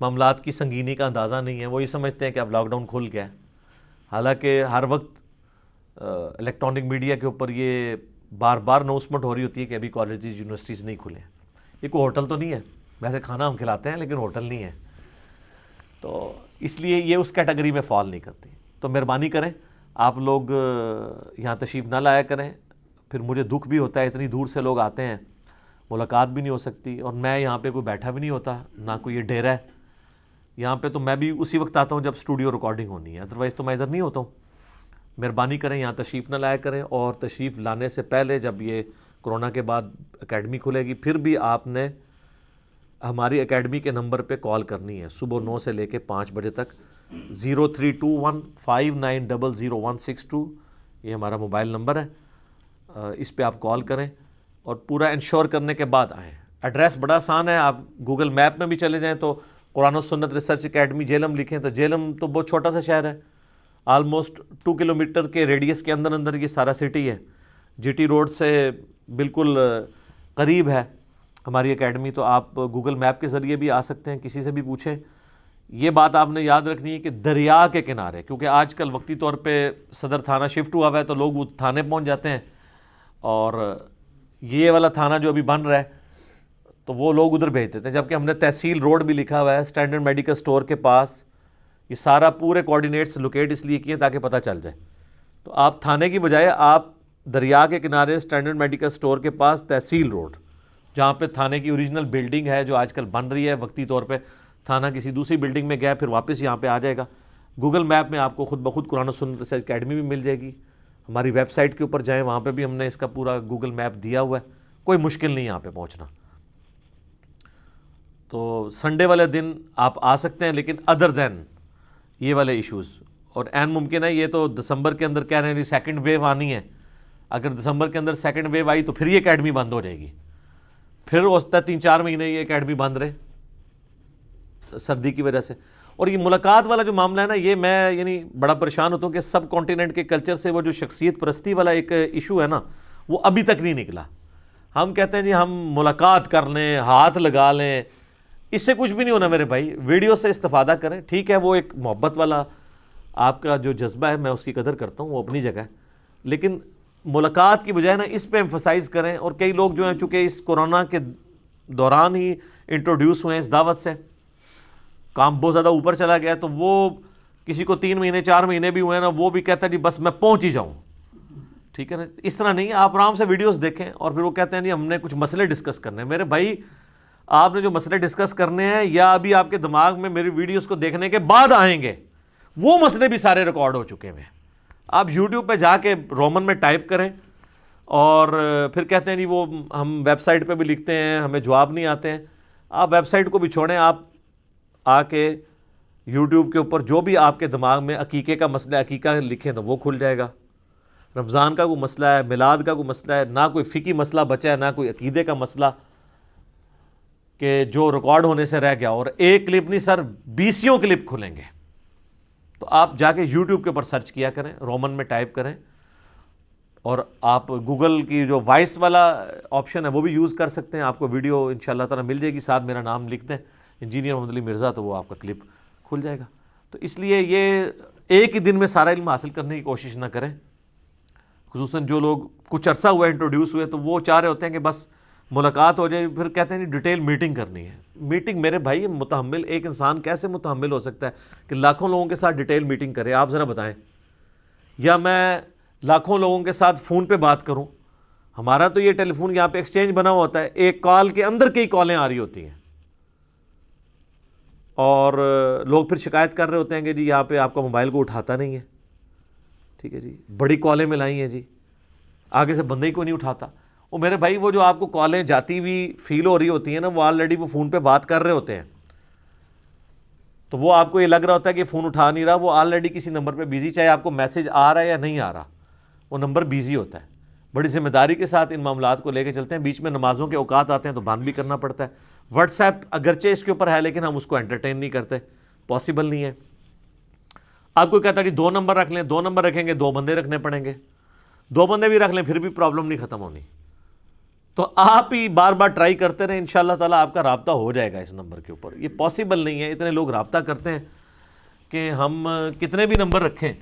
معاملات کی سنگینی کا اندازہ نہیں ہے. وہ یہ سمجھتے ہیں کہ اب لاک ڈاؤن کھل گیا ہے، حالانکہ ہر وقت الیکٹرانک میڈیا کے اوپر یہ بار بار اناؤنسمنٹ ہو رہی ہوتی ہے کہ ابھی کالجز یونیورسٹیز نہیں کھلے ہیں. یہ کوئی ہوٹل تو نہیں ہے، ویسے کھانا ہم کھلاتے ہیں لیکن ہوٹل نہیں ہے، تو اس لیے یہ اس کیٹیگری میں فال نہیں کرتی. تو مہربانی کریں آپ لوگ یہاں تشریف نہ لایا کریں. پھر مجھے دکھ بھی ہوتا ہے، اتنی دور سے لوگ آتے ہیں، ملاقات بھی نہیں ہو سکتی، اور میں یہاں پہ کوئی بیٹھا بھی نہیں ہوتا، نہ کوئی یہ ڈیرا ہے یہاں پہ. تو میں بھی اسی وقت آتا ہوں جب اسٹوڈیو ریکارڈنگ ہونی ہے، ادروائز تو میں ادھر نہیں ہوتا ہوں. مہربانی کریں یہاں تشریف نہ لایا کریں، اور تشریف لانے سے پہلے جب یہ کرونا کے بعد اکیڈمی کھلے گی پھر بھی آپ نے ہماری اکیڈمی کے نمبر پہ کال کرنی ہے صبح 9 سے لے کے 5 بجے تک. 0321590162 یہ ہمارا موبائل نمبر ہے، اس پہ آپ کال کریں اور پورا انشور کرنے کے بعد آئیں. ایڈریس بڑا آسان ہے، آپ گوگل میپ میں بھی چلے جائیں تو قرآن و سنت ریسرچ اکیڈمی جہلم لکھیں تو جہلم تو بہت چھوٹا سا شہر ہے، آلموسٹ 2 کلومیٹر کے ریڈیس کے اندر اندر یہ سارا سٹی ہے. جی ٹی روڈ سے بالکل قریب ہے ہماری اکیڈمی. تو آپ گوگل میپ کے ذریعے بھی آ سکتے ہیں، کسی سے بھی پوچھیں. یہ بات آپ نے یاد رکھنی ہے کہ دریا کے کنارے، کیونکہ آج کل وقتی طور پہ صدر تھانہ شفٹ ہوا ہوا ہے تو لوگ تھانے پہنچ جاتے ہیں، اور یہ والا تھانہ جو ابھی بن رہا ہے تو وہ لوگ ادھر بھیج دیتے ہیں، جبکہ ہم نے تحصیل روڈ بھی لکھا ہوا ہے اسٹینڈرڈ میڈیکل سٹور کے پاس. یہ سارا پورے کوآرڈینیٹس لوکیٹ اس لیے کیے تاکہ پتہ چل جائے. تو آپ تھانے کی بجائے آپ دریا کے کنارے اسٹینڈرڈ میڈیکل سٹور کے پاس تحصیل روڈ، جہاں پہ تھانے کی اوریجنل بلڈنگ ہے جو آج کل بن رہی ہے، وقتی طور پہ تھانہ کسی دوسری بلڈنگ میں گیا پھر واپس یہاں پہ آ جائے گا. گوگل میپ میں آپ کو خود بخود قرآن و سنت ریسرچ اکیڈمی بھی مل جائے گی. ہماری ویب سائٹ کے اوپر جائیں، وہاں پہ بھی ہم نے اس کا پورا گوگل میپ دیا ہوا ہے، کوئی مشکل نہیں یہاں پہ پہنچنا. تو سنڈے والے دن آپ آ سکتے ہیں، لیکن ادر دین یہ والے ایشوز، اور عین ممکن ہے یہ تو دسمبر کے اندر کہہ رہے ہیں سیکنڈ ویو آنی ہے. اگر دسمبر کے اندر سیکنڈ ویو آئی تو پھر یہ اکیڈمی بند ہو جائے گی، پھر ہو سکتا ہے 3-4 مہینے یہ اکیڈمی بند رہے سردی کی وجہ سے. اور یہ ملاقات والا جو معاملہ ہے نا، یہ میں یعنی بڑا پریشان ہوتا ہوں کہ سب کانٹیننٹ کے کلچر سے وہ جو شخصیت پرستی والا ایک ایشو ہے نا، وہ ابھی تک نہیں نکلا. ہم کہتے ہیں جی ہم ملاقات کر لیں، ہاتھ لگا لیں، اس سے کچھ بھی نہیں ہونا میرے بھائی. ویڈیو سے استفادہ کریں، ٹھیک ہے وہ ایک محبت والا آپ کا جو جذبہ ہے میں اس کی قدر کرتا ہوں، وہ اپنی جگہ ہے، لیکن ملاقات کی بجائے نا اس پہ ایمفسائز کریں. اور کئی لوگ جو ہیں چونکہ اس کورونا کے دوران ہی انٹروڈیوس ہوئے ہیں اس دعوت سے، کام بہت زیادہ اوپر چلا گیا، تو وہ کسی کو 3 مہینے 4 مہینے بھی ہوئے نا، وہ بھی کہتا ہے جی بس میں پہنچ ہی جاؤں. ٹھیک ہے نا، اس طرح نہیں. آپ آرام سے ویڈیوز دیکھیں اور پھر وہ کہتے ہیں جی ہم نے کچھ مسئلے ڈسکس کرنے ہیں. میرے بھائی آپ نے جو مسئلے ڈسکس کرنے ہیں یا ابھی آپ کے دماغ میں میری ویڈیوز کو دیکھنے کے بعد آئیں گے، وہ مسئلے بھی سارے ریکارڈ ہو چکے ہیں. آپ یوٹیوب پہ جا کے رومن میں ٹائپ کریں، اور پھر کہتے ہیں جی وہ ہم ویب سائٹ پہ بھی لکھتے ہیں ہمیں جواب نہیں آتے ہیں. آپ ویب سائٹ کو بھی چھوڑیں، آپ آ کے یوٹیوب کے اوپر جو بھی آپ کے دماغ میں عقیقے کا مسئلہ ہے عقیقہ لکھیں تو وہ کھل جائے گا. رمضان کا کوئی مسئلہ ہے، میلاد کا کوئی مسئلہ ہے، نہ کوئی فقہی مسئلہ بچا ہے، نہ کوئی عقیدے کا مسئلہ کہ جو ریکارڈ ہونے سے رہ گیا. اور ایک کلپ نہیں سر، 20 کلپ کھلیں گے. تو آپ جا کے یوٹیوب کے اوپر سرچ کیا کریں، رومن میں ٹائپ کریں، اور آپ گوگل کی جو وائس والا آپشن ہے وہ بھی یوز کر سکتے ہیں. آپ کو ویڈیو انشاءاللہ تعالیٰ مل جائے گی، ساتھ میرا نام لکھ دیں انجینئر محمد علی مرزا، تو وہ آپ کا کلپ کھل جائے گا. تو اس لیے یہ ایک ہی دن میں سارا علم حاصل کرنے کی کوشش نہ کریں. خصوصاً جو لوگ کچھ عرصہ ہوا انٹروڈیوس ہوئے تو وہ چاہ رہے ہوتے ہیں کہ بس ملاقات ہو جائے، پھر کہتے ہیں ڈیٹیل میٹنگ کرنی ہے. میٹنگ میرے بھائی متحمل ایک انسان کیسے متحمل ہو سکتا ہے کہ لاکھوں لوگوں کے ساتھ ڈیٹیل میٹنگ کرے؟ آپ ذرا بتائیں. یا میں لاکھوں لوگوں کے ساتھ فون پہ بات کروں؟ ہمارا تو یہ ٹیلی فون یہاں پہ ایکسچینج بنا ہوا ہوتا ہے، ایک کال کے اندر کئی کالیں آ رہی ہوتی ہیں، اور لوگ پھر شکایت کر رہے ہوتے ہیں کہ جی یہاں پہ آپ کا موبائل کو اٹھاتا نہیں ہے. ٹھیک ہے جی، بڑی کالیں ملائی ہیں جی، آگے سے بندے ہی کو نہیں اٹھاتا. وہ میرے بھائی وہ جو آپ کو کالیں جاتی ہوئی فیل ہو رہی ہوتی ہیں نا، وہ آلریڈی وہ فون پہ بات کر رہے ہوتے ہیں، تو وہ آپ کو یہ لگ رہا ہوتا ہے کہ فون اٹھا نہیں رہا، وہ آلریڈی کسی نمبر پہ بیزی، چاہے آپ کو میسج آ رہا ہے یا نہیں آ رہا، وہ نمبر بیزی ہوتا ہے. بڑی ذمہ داری کے ساتھ ان معاملات کو لے کے چلتے ہیں. بیچ میں نمازوں کے اوقات آتے ہیں تو بند بھی کرنا پڑتا ہے. واٹس ایپ اگرچہ اس کے اوپر ہے لیکن ہم اس کو انٹرٹین نہیں کرتے، پاسبل نہیں ہے. آپ کو کہتا ہے کہ 2 نمبر رکھ لیں، 2 نمبر رکھیں گے 2 بندے رکھنے پڑیں گے، 2 بندے بھی رکھ لیں پھر بھی پرابلم نہیں ختم ہونی. تو آپ ہی بار بار ٹرائی کرتے رہیں، انشاءاللہ تعالیٰ آپ کا رابطہ ہو جائے گا اس نمبر کے اوپر. یہ پاسبل نہیں ہے، اتنے لوگ رابطہ کرتے ہیں کہ ہم کتنے بھی نمبر رکھیں،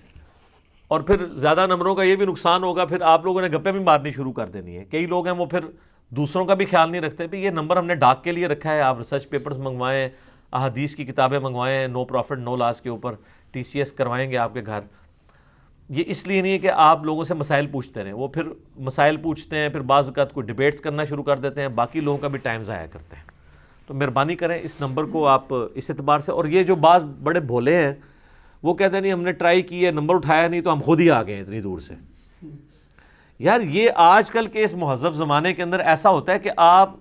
اور پھر زیادہ نمبروں کا یہ بھی نقصان ہوگا، پھر آپ لوگوں نے گپے بھی مارنی شروع کر دینی ہے. کئی لوگ ہیں وہ پھر دوسروں کا بھی خیال نہیں رکھتے. بھی یہ نمبر ہم نے ڈاک کے لیے رکھا ہے، آپ ریسرچ پیپرز منگوائیں، احادیث کی کتابیں منگوائیں، نو پروفٹ نو لاس کے اوپر TCS کروائیں گے آپ کے گھر. یہ اس لیے نہیں ہے کہ آپ لوگوں سے مسائل پوچھتے رہیں، وہ پھر مسائل پوچھتے ہیں، پھر بعض اوقات کوئی ڈیبیٹس کرنا شروع کر دیتے ہیں، باقی لوگوں کا بھی ٹائم ضائع کرتے ہیں. تو مہربانی کریں اس نمبر کو آپ اس اعتبار سے. اور یہ جو بعض بڑے بھولے ہیں وہ کہتے ہیں نہیں ہم نے ٹرائی کی ہے، نمبر اٹھایا نہیں تو ہم خود ہی آ گئے ہیں اتنی دور سے. یار یہ آج کل کے اس مہذب زمانے کے اندر ایسا ہوتا ہے کہ آپ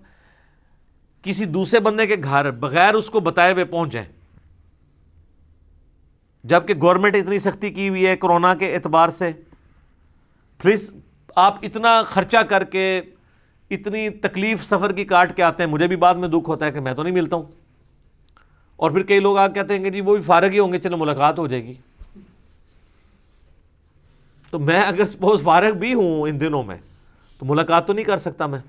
کسی دوسرے بندے کے گھر بغیر اس کو بتائے ہوئے پہنچ جائیں، جبکہ گورنمنٹ اتنی سختی کی ہوئی ہے کرونا کے اعتبار سے. پلیز آپ اتنا خرچہ کر کے اتنی تکلیف سفر کی کاٹ کے آتے ہیں، مجھے بھی بعد میں دکھ ہوتا ہے کہ میں تو نہیں ملتا ہوں. اور پھر کئی لوگ آ کہتے ہیں کہ جی وہ بھی فارغ ہی ہوں گے، چلو ملاقات ہو جائے گی. تو میں اگر سپوز فارغ بھی ہوں ان دنوں میں تو ملاقات تو نہیں کر سکتا. میں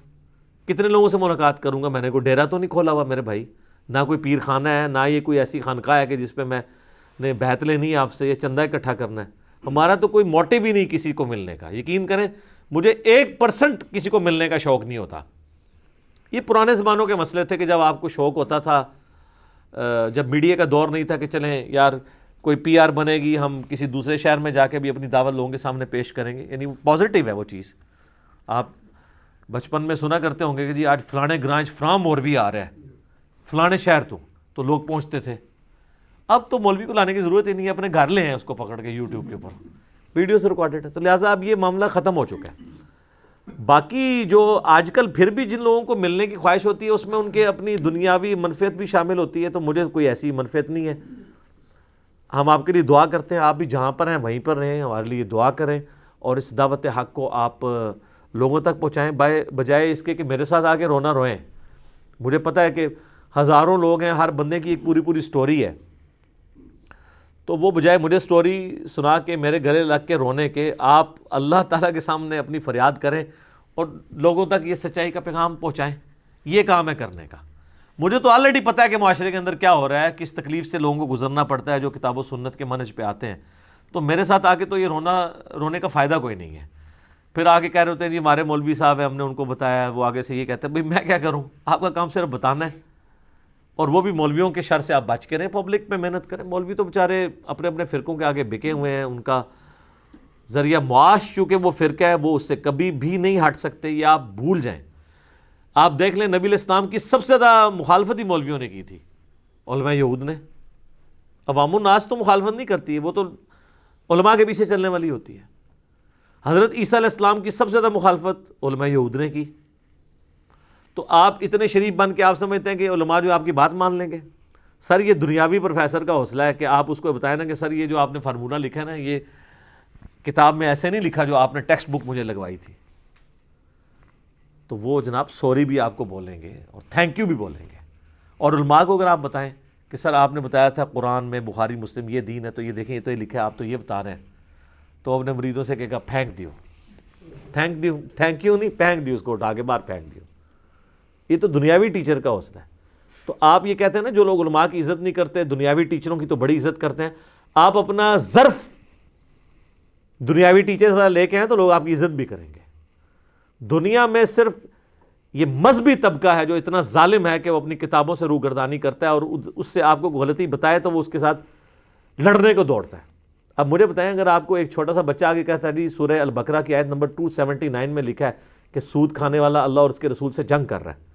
کتنے لوگوں سے ملاقات کروں گا؟ میں نے کوئی ڈیرا تو نہیں کھولا ہوا میرے بھائی، نہ کوئی پیر خانہ ہے، نہ یہ کوئی ایسی خانقاہ ہے کہ جس پہ میں نے بیعت لینی ہے آپ سے، یہ چندہ اکٹھا کرنا ہے. ہمارا تو کوئی موٹیو ہی نہیں کسی کو ملنے کا. یقین کریں مجھے 1% کسی کو ملنے کا شوق نہیں ہوتا. یہ پرانے زمانوں کے مسئلے تھے کہ جب آپ کو شوق ہوتا تھا، جب میڈیا کا دور نہیں تھا کہ چلیں یار کوئی PR بنے گی، ہم کسی دوسرے شہر میں جا کے بھی اپنی دعوت لوگوں کے سامنے پیش کریں گے. یعنی پازیٹیو ہے وہ چیز. آپ بچپن میں سنا کرتے ہوں گے کہ جی آج فلانے گرانچ فرام مولوی آ رہا ہے فلانے شہر تو لوگ پہنچتے تھے. اب تو مولوی کو لانے کی ضرورت ہی نہیں ہے، اپنے گھر لے ہیں اس کو پکڑ کے یوٹیوب کے اوپر ویڈیو سے ریکارڈڈ ہے. تو لہٰذا اب یہ معاملہ ختم ہو چکا ہے. باقی جو آج کل پھر بھی جن لوگوں کو ملنے کی خواہش ہوتی ہے اس میں ان کے اپنی دنیاوی منفعت بھی شامل ہوتی ہے. تو مجھے کوئی ایسی منفعت نہیں ہے. ہم آپ کے لیے دعا کرتے ہیں، آپ بھی جہاں پر ہیں وہیں پر رہیں، ہمارے لیے دعا کریں اور اس دعوت حق کو آپ لوگوں تک پہنچائیں، بجائے اس کے کہ میرے ساتھ آ کے رونا روئیں. مجھے پتہ ہے کہ ہزاروں لوگ ہیں، ہر بندے کی ایک پوری سٹوری ہے. تو وہ بجائے مجھے سٹوری سنا کے میرے گلے لگ کے رونے کے، آپ اللہ تعالیٰ کے سامنے اپنی فریاد کریں اور لوگوں تک یہ سچائی کا پیغام پہنچائیں. یہ کام ہے کرنے کا. مجھے تو آلریڈی پتہ ہے کہ معاشرے کے اندر کیا ہو رہا ہے، کس تکلیف سے لوگوں کو گزرنا پڑتا ہے جو کتاب و سنت کے منہج پہ آتے ہیں. تو میرے ساتھ آ کے تو یہ رونے کا فائدہ کوئی نہیں ہے. پھر آگے کہہ رہے ہوتے ہیں جی ہمارے مولوی صاحب ہیں، ہم نے ان کو بتایا، وہ آگے سے یہ کہتے ہیں بھائی میں کیا کروں، آپ کا کام صرف بتانا ہے. اور وہ بھی مولویوں کے شر سے آپ بچ کے رہیں، پبلک میں محنت کریں. مولوی تو بیچارے اپنے فرقوں کے آگے بکے ہوئے ہیں، ان کا ذریعہ معاش چونکہ وہ فرقہ ہے وہ اس سے کبھی بھی نہیں ہٹ سکتے، یہ آپ بھول جائیں. آپ دیکھ لیں نبی علیہ السلام کی سب سے زیادہ مخالفت ہی مولویوں نے کی تھی، علماء یہود نے. عوام الناس تو مخالفت نہیں کرتی ہے، وہ تو علماء کے پیچھے چلنے والی ہوتی ہے. حضرت عیسیٰ علیہ السلام کی سب سے زیادہ مخالفت علماء یہود نے کی. تو آپ اتنے شریف بن کے آپ سمجھتے ہیں کہ علماء جو آپ کی بات مان لیں گے؟ سر یہ دنیاوی پروفیسر کا حوصلہ ہے کہ آپ اس کو بتائیں نا کہ سر یہ جو آپ نے فارمولہ لکھا ہے نا، یہ کتاب میں ایسے نہیں لکھا جو آپ نے ٹیکسٹ بک مجھے لگوائی تھی. تو وہ جناب سوری بھی آپ کو بولیں گے اور تھینک یو بھی بولیں گے. اور علماء کو اگر آپ بتائیں کہ سر آپ نے بتایا تھا قرآن میں بخاری مسلم یہ دین ہے، تو یہ دیکھیں یہ تو یہ لکھا ہے، آپ تو یہ بتا رہے ہیں. تو اپنے مریدوں سے کہے گا پھینک دیو، تھینک یو نہیں، پھینک دیو، اس کو اٹھا کے باہر پھینک دیو. یہ تو دنیاوی ٹیچر کا حوصلہ ہے. تو آپ یہ کہتے ہیں نا جو لوگ علماء کی عزت نہیں کرتے، دنیاوی ٹیچروں کی تو بڑی عزت کرتے ہیں. آپ اپنا ظرف دنیاوی ٹیچر والا لے کے ہیں تو لوگ آپ کی عزت بھی کریں گے. دنیا میں صرف یہ مذہبی طبقہ ہے جو اتنا ظالم ہے کہ وہ اپنی کتابوں سے روگردانی کرتا ہے اور اس سے آپ کو غلطی بتائے تو وہ اس کے ساتھ لڑنے کو دوڑتا ہے. اب مجھے بتائیں اگر آپ کو ایک چھوٹا سا بچہ آگے کہتا ہے جی سورہ البقرہ کی آیت نمبر 279 میں لکھا ہے کہ سود کھانے والا اللہ اور اس کے رسول سے جنگ کر رہا ہے،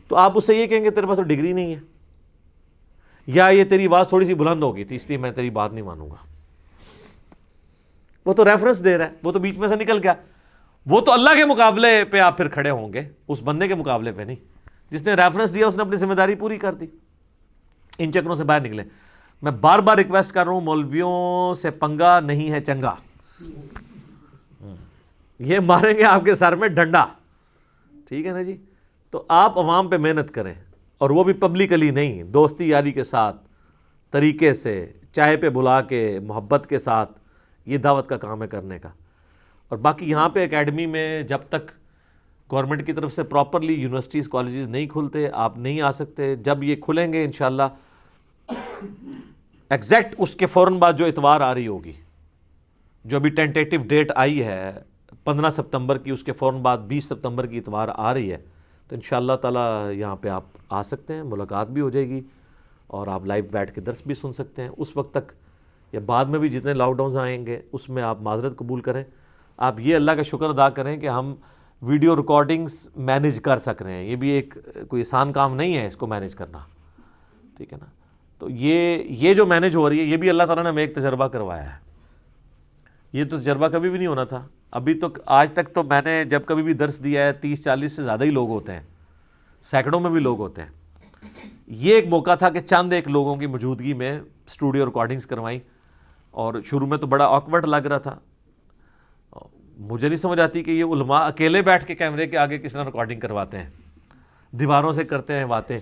تو آپ اس سے یہ کہیں گے تیرے پاس تو ڈگری نہیں ہے، یا یہ تیری آواز تھوڑی سی بلند ہوگی تھی اس لیے میں تیری بات نہیں مانوں گا. وہ تو ریفرنس دے رہا ہے، وہ تو بیچ میں سے نکل گیا. وہ تو اللہ کے مقابلے پہ آپ پھر کھڑے ہوں گے، اس بندے کے مقابلے پہ نہیں. جس نے ریفرنس دیا اس نے اپنی ذمہ داری پوری کر دی. ان چکروں سے باہر نکلیں. میں بار بار ریکویسٹ کر رہا ہوں، مولویوں سے پنگا نہیں ہے چنگا. یہ ماریں گے آپ کے سر میں ڈنڈا، ٹھیک ہے نا جی. تو آپ عوام پہ محنت کریں، اور وہ بھی پبلکلی نہیں، دوستی یاری کے ساتھ، طریقے سے، چائے پہ بلا کے، محبت کے ساتھ. یہ دعوت کا کام ہے کرنے کا. اور باقی یہاں پہ اکیڈمی میں جب تک گورنمنٹ کی طرف سے پراپرلی یونیورسٹیز کالجز نہیں کھلتے, آپ نہیں آ سکتے. جب یہ کھلیں گے انشاءاللہ ایگزیکٹ اس کے فوراً بعد جو اتوار آ رہی ہوگی, جو ابھی ٹینٹیٹیو ڈیٹ آئی ہے 15 سپتمبر کی, اس کے فوراً بعد 20 سپتمبر کی اتوار آ رہی ہے, تو انشاءاللہ تعالی یہاں پہ آپ آ سکتے ہیں, ملاقات بھی ہو جائے گی اور آپ لائیو بیٹھ کے درس بھی سن سکتے ہیں. اس وقت تک یا بعد میں بھی جتنے لاک ڈاؤنز آئیں گے اس میں آپ معذرت قبول کریں. آپ یہ اللہ کا شکر ادا کریں کہ ہم ویڈیو ریکارڈنگز مینیج کر سک رہے ہیں. یہ بھی ایک کوئی آسان کام نہیں ہے اس کو مینیج کرنا, ٹھیک ہے نا. تو یہ جو مینیج ہو رہی ہے یہ بھی اللہ تعالیٰ نے ہمیں ایک تجربہ کروایا ہے. یہ تو تجربہ کبھی بھی نہیں ہونا تھا. ابھی تو آج تک تو میں نے جب کبھی بھی درس دیا ہے 30-40 سے زیادہ ہی لوگ ہوتے ہیں, سینکڑوں میں بھی لوگ ہوتے ہیں. یہ ایک موقع تھا کہ چند ایک لوگوں کی موجودگی میں اسٹوڈیو ریکارڈنگز کروائیں, اور شروع میں تو بڑا آکورڈ لگ رہا تھا. مجھے نہیں سمجھ آتی کہ یہ علماء اکیلے بیٹھ کے کیمرے کے آگے کس طرح ریکارڈنگ کرواتے ہیں, دیواروں سے کرتے ہیں باتیں.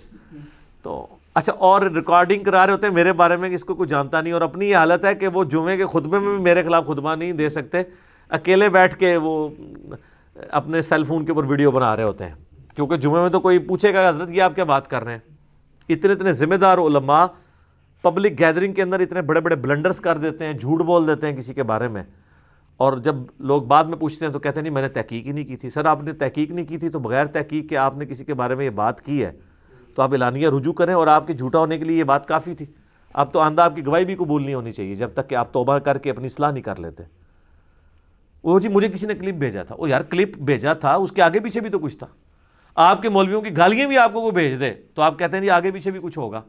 تو اچھا, اور ریکارڈنگ کرا رہے ہوتے ہیں میرے بارے میں, اس کو کوئی جانتا نہیں, اور اپنی یہ حالت ہے کہ وہ جمعے کے خطبے میں بھی میرے خلاف خطبہ نہیں دے سکتے, اکیلے بیٹھ کے وہ اپنے سیل فون کے اوپر ویڈیو بنا رہے ہوتے ہیں. کیونکہ جمعے میں تو کوئی پوچھے گا حضرت یہ آپ کیا بات کر رہے ہیں. اتنے ذمہ دار علماء پبلک گیدرنگ کے اندر اتنے بڑے بڑے بلنڈرز کر دیتے ہیں, جھوٹ بول دیتے ہیں کسی کے بارے میں, اور جب لوگ بعد میں پوچھتے ہیں تو کہتے ہیں نہیں میں نے تحقیق ہی نہیں کی تھی. سر آپ نے تحقیق نہیں کی تھی تو بغیر تحقیق کے آپ نے کسی کے بارے میں یہ بات کی ہے تو آپ اعلانیہ رجوع کریں, اور آپ کے جھوٹا ہونے کے لیے یہ بات کافی تھی. اب تو آندہ آپ کی گواہی بھی قبول نہیں ہونی چاہیے جب تک کہ آپ توبہ کر کے اپنی اصلاح نہیں کر لیتے. وہ جی مجھے کسی نے کلپ بھیجا تھا, وہ یار کلپ بھیجا تھا اس کے آگے پیچھے بھی تو کچھ تھا. آپ کے مولویوں کی گالیاں بھی آپ کو کوئی بھیج دے تو آپ کہتے ہیں جی آگے پیچھے بھی کچھ ہوگا.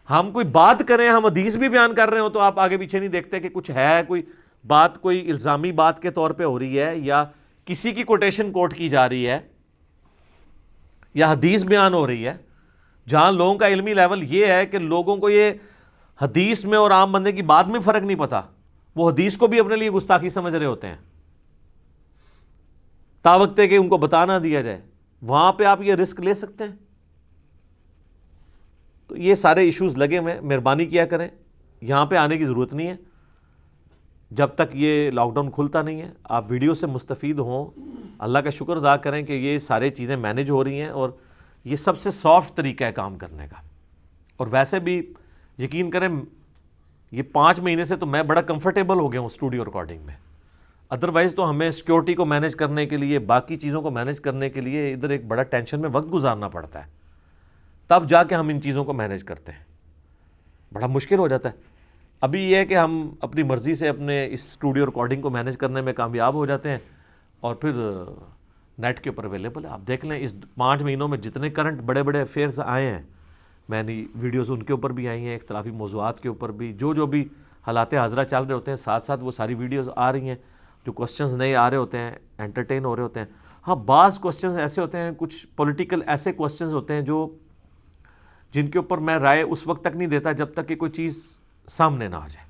ہم کوئی بات کریں, ہم حدیث بھی بیان کر رہے ہو تو آپ آگے پیچھے نہیں دیکھتے کہ کچھ ہے, کوئی بات کوئی الزامی بات کے طور پہ ہو رہی ہے, یا کسی کی کوٹیشن کوٹ کی جا رہی ہے, یا حدیث بیان ہو رہی ہے, جہاں لوگوں کا علمی لیول یہ ہے کہ لوگوں کو یہ حدیث میں اور عام بندے کی بات میں فرق نہیں پتا, وہ حدیث کو بھی اپنے لیے گستاخی سمجھ رہے ہوتے ہیں تاوقتے کہ ان کو بتا نہ دیا جائے. وہاں پہ آپ یہ رسک لے سکتے ہیں. تو یہ سارے ایشوز لگے ہوئے, مہربانی کیا کریں, یہاں پہ آنے کی ضرورت نہیں ہے جب تک یہ لاک ڈاؤن کھلتا نہیں ہے. آپ ویڈیو سے مستفید ہوں, اللہ کا شکر ادا کریں کہ یہ سارے چیزیں مینیج ہو رہی ہیں, اور یہ سب سے سافٹ طریقہ ہے کام کرنے کا. اور ویسے بھی یقین کریں یہ 5 مہینے سے تو میں بڑا کمفرٹیبل ہو گیا ہوں اسٹوڈیو ریکارڈنگ میں. ادروائز تو ہمیں سیکورٹی کو مینیج کرنے کے لیے, باقی چیزوں کو مینیج کرنے کے لیے ادھر ایک بڑا ٹینشن میں وقت گزارنا پڑتا ہے, تب جا کے ہم ان چیزوں کو مینیج کرتے ہیں. بڑا مشکل ہو جاتا ہے. ابھی یہ ہے کہ ہم اپنی مرضی سے اپنے اس اسٹوڈیو ریکارڈنگ کو مینیج کرنے میں کامیاب ہو جاتے ہیں, اور پھر نیٹ کے اوپر اویلیبل ہے. آپ دیکھ لیں اس 5 مہینوں میں جتنے کرنٹ بڑے بڑے افیئرز آئے ہیں, میں نے ویڈیوز ان کے اوپر بھی آئی ہیں, اختلافی موضوعات کے اوپر بھی, جو بھی حالات حاضرہ چل رہے ہوتے ہیں ساتھ ساتھ وہ ساری ویڈیوز آ رہی ہیں. جو کوسچنز نئے آ رہے ہوتے ہیں, انٹرٹین ہو رہے ہوتے ہیں. ہاں بعض کوسچنز ایسے ہوتے ہیں, کچھ پولیٹیکل ایسے کوسچنز ہوتے ہیں جن کے اوپر میں رائے اس وقت تک نہیں دیتا جب تک کہ کوئی چیز سامنے نہ آ جائے.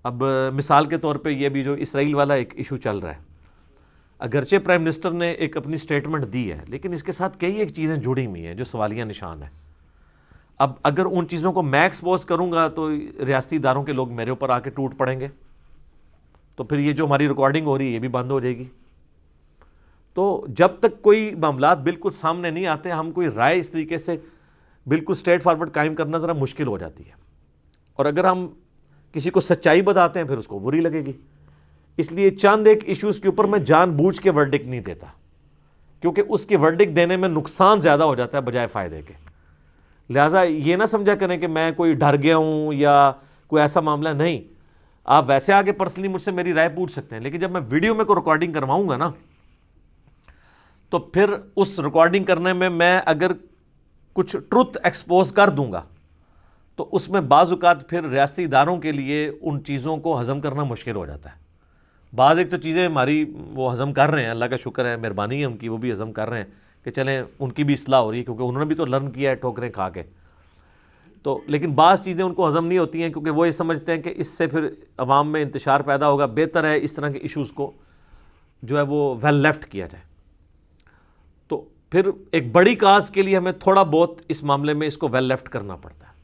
اب مثال کے طور پہ یہ بھی جو اسرائیل والا ایک ایشو چل رہا ہے, اگرچہ پرائم منسٹر نے ایک اپنی سٹیٹمنٹ دی ہے, لیکن اس کے ساتھ کئی ایک چیزیں جڑی ہوئی ہیں جو سوالیہ نشان ہیں. اب اگر ان چیزوں کو میں ایکسپوز کروں گا تو ریاستی اداروں کے لوگ میرے اوپر آ کے ٹوٹ پڑیں گے, تو پھر یہ جو ہماری ریکارڈنگ ہو رہی ہے یہ بھی بند ہو جائے گی. تو جب تک کوئی معاملات بالکل سامنے نہیں آتے, ہم کوئی رائے اس طریقے سے بالکل اسٹریٹ فارورڈ قائم کرنا ذرا مشکل ہو جاتی ہے. اور اگر ہم کسی کو سچائی بتاتے ہیں پھر اس کو بری لگے گی. اس لیے چند ایک ایشوز کے اوپر میں جان بوجھ کے ورڈکٹ نہیں دیتا, کیونکہ اس کی ورڈکٹ دینے میں نقصان زیادہ ہو جاتا ہے بجائے فائدے کے. لہٰذا یہ نہ سمجھا کریں کہ میں کوئی ڈر گیا ہوں یا کوئی ایسا معاملہ نہیں. آپ ویسے آگے پرسنلی مجھ سے میری رائے پوچھ سکتے ہیں, لیکن جب میں ویڈیو میں کوئی ریکارڈنگ کرواؤں گا نا, تو پھر اس ریکارڈنگ کرنے میں اگر کچھ ٹروتھ ایکسپوز کر دوں گا تو اس میں بعض اوقات پھر ریاستی اداروں کے لیے ان چیزوں کو ہضم کرنا مشکل ہو جاتا ہے. بعض ایک تو چیزیں ہماری وہ ہضم کر رہے ہیں, اللہ کا شکر ہے, مہربانی ہے ان کی, وہ بھی ہضم کر رہے ہیں کہ چلیں ان کی بھی اصلاح ہو رہی ہے, کیونکہ انہوں نے بھی تو لرن کیا ہے ٹھوکریں کھا کے. تو لیکن بعض چیزیں ان کو ہضم نہیں ہوتی ہیں, کیونکہ وہ یہ سمجھتے ہیں کہ اس سے پھر عوام میں انتشار پیدا ہوگا, بہتر ہے اس طرح کے ایشوز کو جو ہے وہ ویل لیفٹ کیا جائے. تو پھر ایک بڑی کاز کے لیے ہمیں تھوڑا بہت اس معاملے میں اس کو ویل لیفٹ کرنا پڑتا ہے.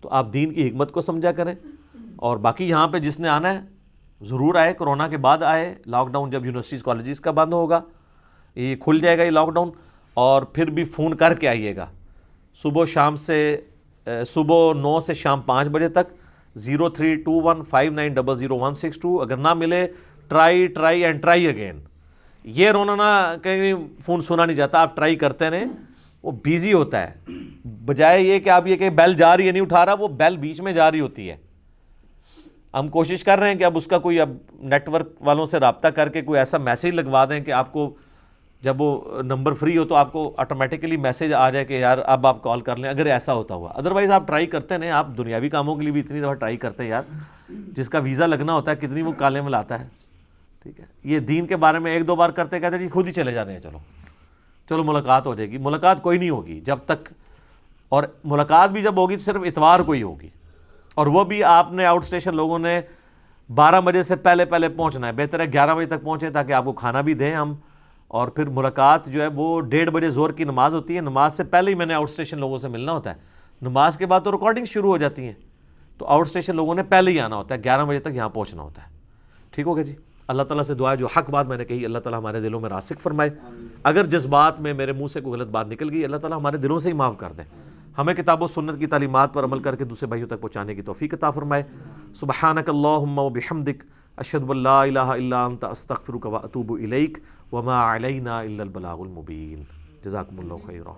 تو آپ دین کی حکمت کو سمجھا کریں, اور باقی یہاں پہ جس نے آنا ہے ضرور آئے, کرونا کے بعد آئے, لاک ڈاؤن جب یونیورسٹیز کالجز کا بند ہوگا یہ کھل جائے گا یہ لاک ڈاؤن، اور پھر بھی فون کر کے آئیے گا صبح 9 سے شام 5 بجے تک 032159000162. اگر نہ ملے ٹرائی اگین. یہ رونا نہ کہیں فون سنا نہیں جاتا، آپ ٹرائی کرتے رہیں، وہ بیزی ہوتا ہے. بجائے یہ کہ آپ یہ کہ بیل جا رہی ہے نہیں اٹھا رہا، وہ بیل بیچ میں جا رہی ہوتی ہے. ہم کوشش کر رہے ہیں کہ اب اس کا کوئی اب نیٹ ورک والوں سے رابطہ کر کے کوئی ایسا میسیج لگوا دیں کہ آپ کو جب وہ نمبر فری ہو تو آپ کو آٹومیٹیکلی میسیج آ جائے کہ یار اب آپ کال کر لیں، اگر ایسا ہوتا ہوا. ادروائز آپ ٹرائی کرتے ہیں، آپ دنیاوی کاموں کے لیے بھی اتنی دفعہ ٹرائی کرتے ہیں یار، جس کا ویزا لگنا ہوتا ہے کتنی وہ کالیں ملاتا ہے. ٹھیک ہے، یہ دین کے بارے میں 1-2 بار کرتے کہتے ہیں جی خود ہی چلے جانے ہیں، چلو ملاقات ہو جائے گی. ملاقات کوئی نہیں ہوگی جب تک، اور ملاقات بھی جب ہوگی تو صرف اتوار کو ہی ہوگی، اور وہ بھی آپ نے آؤٹ اسٹیشن لوگوں نے 12 بجے سے پہلے پہنچنا ہے. بہتر ہے 11 بجے تک پہنچیں تاکہ آپ کو کھانا بھی دیں ہم. اور پھر ملاقات جو ہے وہ 1:30 بجے ظہر کی نماز ہوتی ہے، نماز سے پہلے ہی میں نے آؤٹ اسٹیشن لوگوں سے ملنا ہوتا ہے. نماز کے بعد تو ریکارڈنگ شروع ہو جاتی ہیں، تو آؤٹ اسٹیشن لوگوں نے پہلے ہی آنا ہوتا ہے، 11 بجے تک یہاں پہنچنا ہوتا ہے. ٹھیک ہو گیا جی. اللہ تعالیٰ سے دعا ہے جو حق بات میں نے کہی اللہ تعالیٰ ہمارے دلوں میں راسخ فرمائے. اگر جذبات میں میرے منہ سے کوئی غلط بات نکل گئی اللہ تعالیٰ ہمارے دلوں سے ہی معاف کر دے. ہمیں کتاب و سنت کی تعلیمات پر عمل کر کے دوسرے بھائیوں تک پہنچانے کی توفیق عطا فرمائے. سبحانک اللہم و بحمدک اشہد ان لا الہ الا انت استغفرک و اتوب الیک وما علینا الا البلاغ المبین. جزاکم اللہ خیرا.